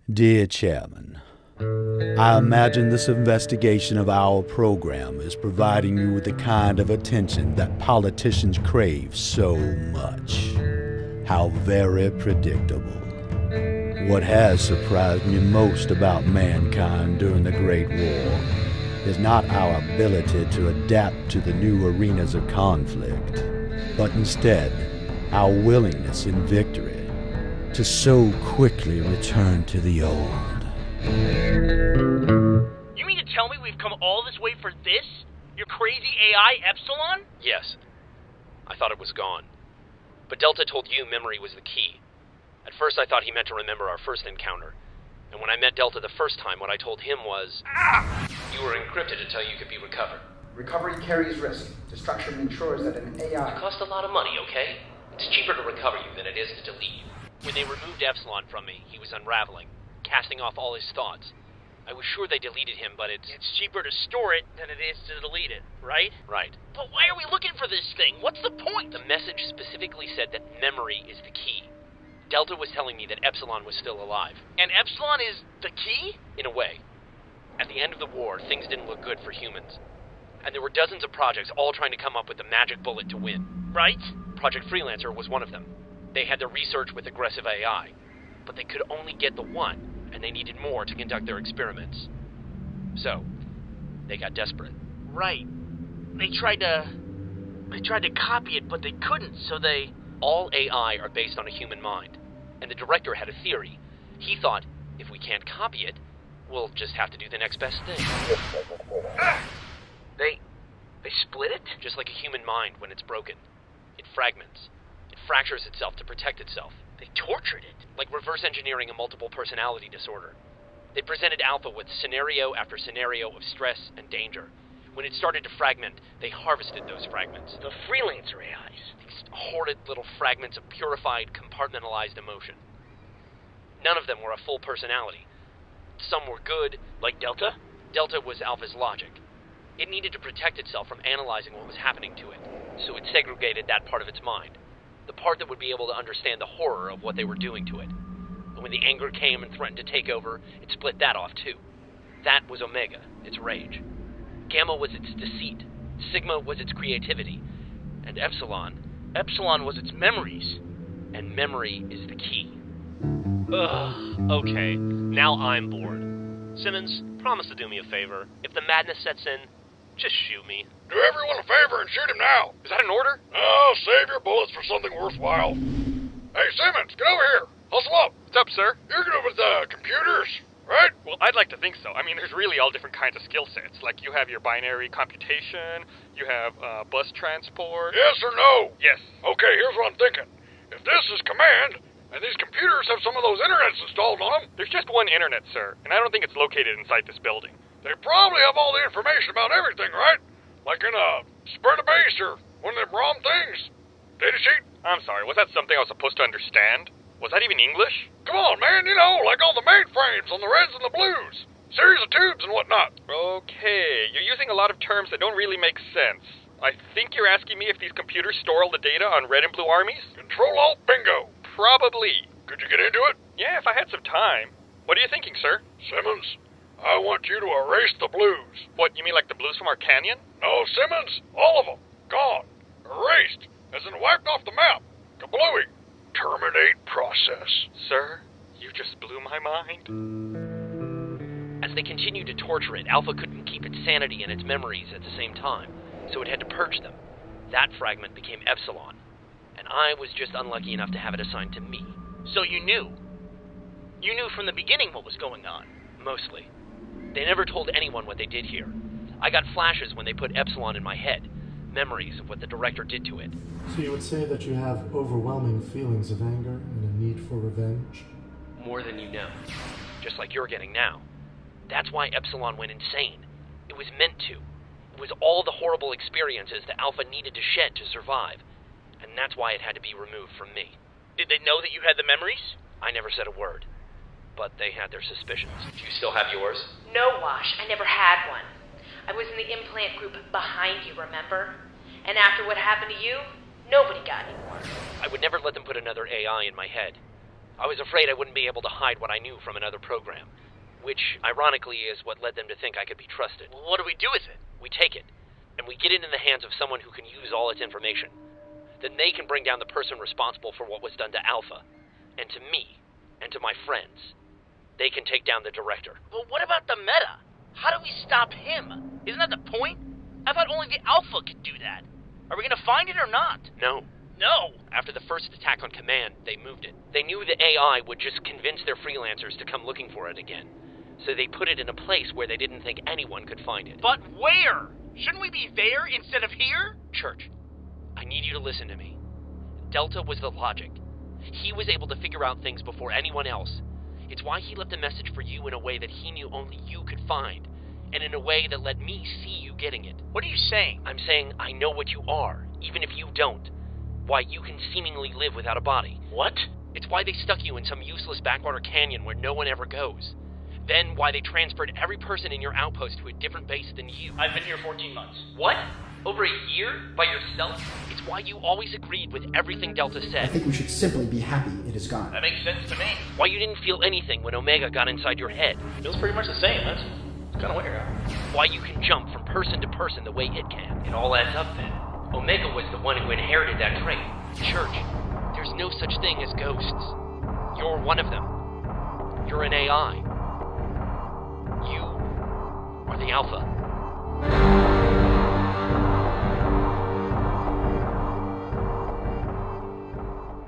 Dear Chairman, I imagine this investigation of our program is providing you with the kind of attention that politicians crave so much. How very predictable. What has surprised me most about mankind during the Great War is not our ability to adapt to the new arenas of conflict, but instead our willingness in victory to so quickly return to the old. You mean to tell me we've come all this way for this? Your crazy AI Epsilon? Yes. I thought it was gone. But Delta told you memory was the key. At first I thought he meant to remember our first encounter. And when I met Delta the first time, what I told him was... You were encrypted until you could be recovered. Recovery carries risk. Destruction ensures that an AI... It costs a lot of money, okay? It's cheaper to recover you than it is to delete you. When they removed Epsilon from me, he was unraveling, casting off all his thoughts. I was sure they deleted him, but it's cheaper to store it than it is to delete it, right? Right. But why are we looking for this thing? What's the point? The message specifically said that memory is the key. Delta was telling me that Epsilon was still alive. And Epsilon is the key? In a way. At the end of the war, things didn't look good for humans. And there were dozens of projects all trying to come up with the magic bullet to win. Right? Project Freelancer was one of them. They had their research with aggressive AI, but they could only get the one, and they needed more to conduct their experiments. So, they got desperate. Right. They tried to copy it, but they couldn't, so they... All AI are based on a human mind, and the director had a theory. He thought, if we can't copy it, we'll just have to do the next best thing. They split it? Just like a human mind when it's broken. It fragments. It fractures itself to protect itself. They tortured it. Like reverse engineering a multiple personality disorder. They presented Alpha with scenario after scenario of stress and danger. When it started to fragment, they harvested those fragments. The freelancer AIs. These horrid little fragments of purified, compartmentalized emotion. None of them were a full personality. Some were good. Like Delta? Delta was Alpha's logic. It needed to protect itself from analyzing what was happening to it, so it segregated that part of its mind. The part that would be able to understand the horror of what they were doing to it. And when the anger came and threatened to take over, it split that off too. That was Omega, its rage. Gamma was its deceit. Sigma was its creativity. And Epsilon was its memories. And memory is the key. Ugh, okay. Now I'm bored. Simmons, promise to do me a favor. If the madness sets in, just shoot me. Do everyone a favor and shoot him now. Is that an order? Oh, save your bullets for something worthwhile. Hey, Simmons, get over here. Hustle up. What's up, sir? You're good with computers, right? Well, I'd like to think so. I mean, there's really all different kinds of skill sets. Like, you have your binary computation, you have bus transport. Yes or no? Yes. Okay, here's what I'm thinking. If this is command, and these computers have some of those internets installed on them, There's just one internet, sir, and I don't think it's located inside this building. they probably have all the information about everything, right? Like in a spread of base or one of them ROM things. Data sheet? I'm sorry, was that something I was supposed to understand? Was that even English? Come on, man, you know, like all the mainframes on the reds and the blues. Series of tubes and whatnot. Okay, you're using a lot of terms that don't really make sense. I think you're asking me if these computers store all the data on red and blue armies? Control-Alt-Bingo. Probably. Could you get into it? Yeah, if I had some time. What are you thinking, sir? Simmons, I want you to erase the blues. What, you mean like the blues from our canyon? No, Simmons, all of them. Gone. Erased. As in wiped off the map. Kablooey. Terminate process. Sir, you just blew my mind. As they continued to torture it, Alpha couldn't keep its sanity and its memories at the same time, so it had to purge them. That fragment became Epsilon, and I was just unlucky enough to have it assigned to me. So you knew. You knew from the beginning what was going on. Mostly. They never told anyone what they did here. I got flashes when they put Epsilon in my head, memories of what the director did to it. So you would say that you have overwhelming feelings of anger and a need for revenge? More than you know. Just like you're getting now. That's why Epsilon went insane. It was meant to. It was all the horrible experiences that Alpha needed to shed to survive. And that's why it had to be removed from me. Did they know that you had the memories? I never said a word. But they had their suspicions. Do you still have yours? No, Wash, I never had one. I was in the implant group behind you, remember? And after what happened to you, nobody got any more. I would never let them put another AI in my head. I was afraid I wouldn't be able to hide what I knew from another program, which, ironically, is what led them to think I could be trusted. Well, what do we do with it? We take it, and we get it in the hands of someone who can use all its information. Then they can bring down the person responsible for what was done to Alpha, and to me, and to my friends. They can take down the director. But what about the Meta? How do we stop him? Isn't that the point? I thought only the Alpha could do that. Are we gonna find it or not? No. No! After the first attack on Command, they moved it. They knew the AI would just convince their freelancers to come looking for it again. So they put it in a place where they didn't think anyone could find it. But where? Shouldn't we be there instead of here? Church, I need you to listen to me. Delta was the logic. He was able to figure out things before anyone else. It's why he left a message for you in a way that he knew only you could find, and in a way that let me see you getting it. What are you saying? I'm saying I know what you are, even if you don't. Why you can seemingly live without a body. What? It's why they stuck you in some useless backwater canyon where no one ever goes. Then why they transferred every person in your outpost to a different base than you. I've been here 14 months. What? Over a year? By yourself? It's why you always agreed with everything Delta I said. think we should simply be happy it is gone. That makes sense to me. Why you didn't feel anything when Omega got inside your head. Feels pretty much the same. That's kind of weird. Why you can jump from person to person the way it can. It all adds up then. Omega was the one who inherited that trait. Church, there's no such thing as ghosts. You're one of them. You're an AI. You are the Alpha.